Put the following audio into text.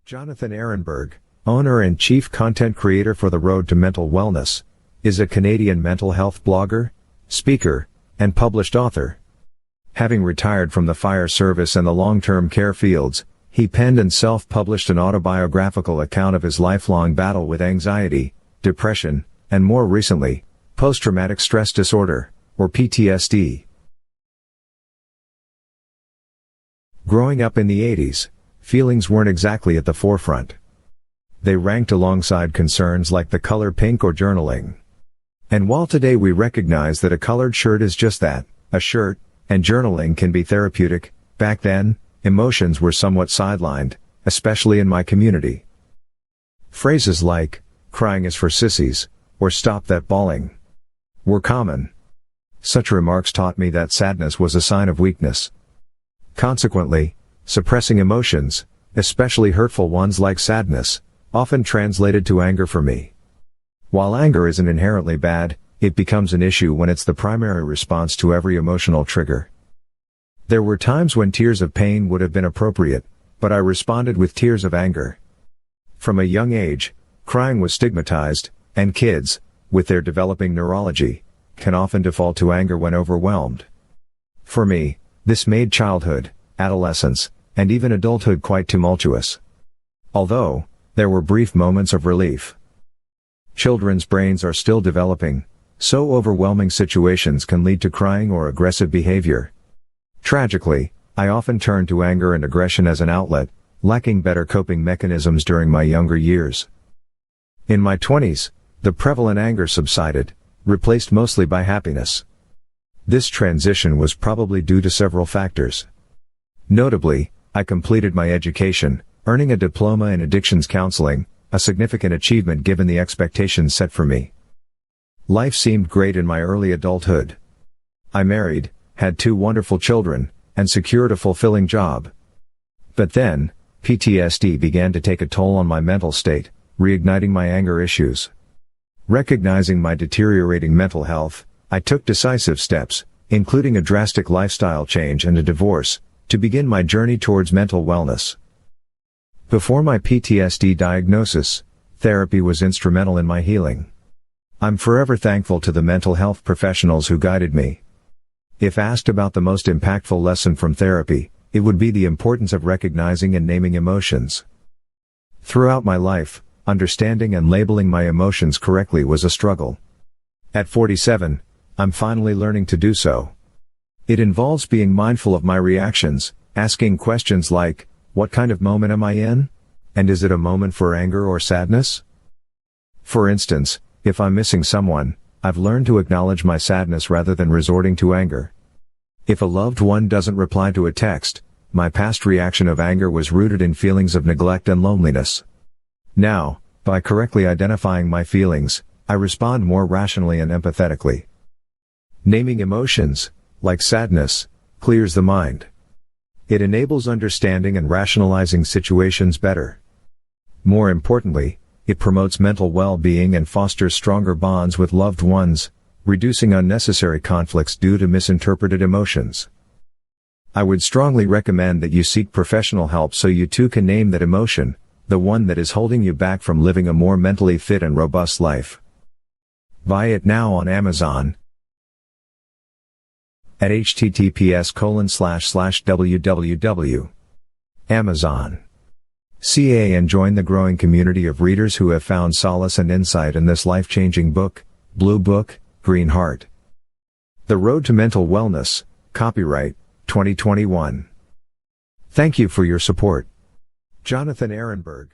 Jonathan Ehrenberg, owner and chief content creator for The Road to Mental Wellness, is a Canadian mental health blogger, speaker, and published author. Having retired from the fire service and the long-term care fields, he penned and self-published an autobiographical account of his lifelong battle with anxiety, depression, and more recently, post-traumatic stress disorder, or PTSD. Growing up in the 80s, feelings weren't exactly at the forefront. They ranked alongside concerns like the color pink or journaling. And while today we recognize that a colored shirt is just that, a shirt, and journaling can be therapeutic, back then, emotions were somewhat sidelined, especially in my community. Phrases like, "crying is for sissies," or "stop that bawling," were common. Such remarks taught me that sadness was a sign of weakness. Consequently, suppressing emotions, especially hurtful ones like sadness, often translated to anger for me. While anger isn't inherently bad, it becomes an issue when it's the primary response to every emotional trigger. There were times when tears of pain would have been appropriate, but I responded with tears of anger. From a young age, crying was stigmatized, and kids, with their developing neurology, can often default to anger when overwhelmed. For me, this made childhood, adolescence, and even adulthood quite tumultuous. Although, there were brief moments of relief. Children's brains are still developing, so overwhelming situations can lead to crying or aggressive behavior. Tragically, I often turned to anger and aggression as an outlet, lacking better coping mechanisms during my younger years. In my 20s, the prevalent anger subsided, replaced mostly by happiness. This transition was probably due to several factors. Notably, I completed my education, earning a diploma in addictions counseling, a significant achievement given the expectations set for me. Life seemed great in my early adulthood. I married, had 2 wonderful children, and secured a fulfilling job. But then, PTSD began to take a toll on my mental state, reigniting my anger issues. Recognizing my deteriorating mental health, I took decisive steps, including a drastic lifestyle change and a divorce, to begin my journey towards mental wellness. Before my PTSD diagnosis, therapy was instrumental in my healing. I'm forever thankful to the mental health professionals who guided me. If asked about the most impactful lesson from therapy, it would be the importance of recognizing and naming emotions. Throughout my life, understanding and labeling my emotions correctly was a struggle. At 47, I'm finally learning to do so. It involves being mindful of my reactions, asking questions like, what kind of moment am I in? And is it a moment for anger or sadness? For instance, if I'm missing someone, I've learned to acknowledge my sadness rather than resorting to anger. If a loved one doesn't reply to a text, my past reaction of anger was rooted in feelings of neglect and loneliness. Now, by correctly identifying my feelings, I respond more rationally and empathetically. Naming emotions, like sadness, clears the mind. It enables understanding and rationalizing situations better. More importantly, it promotes mental well-being and fosters stronger bonds with loved ones, reducing unnecessary conflicts due to misinterpreted emotions. I would strongly recommend that you seek professional help so you too can name that emotion, the one that is holding you back from living a more mentally fit and robust life. Buy it now on Amazon at https://www.amazon.ca and join the growing community of readers who have found solace and insight in this life-changing book, Blue Book, Green Heart. The Road to Mental Wellness, copyright, 2021. Thank you for your support. Jonathan Ehrenberg.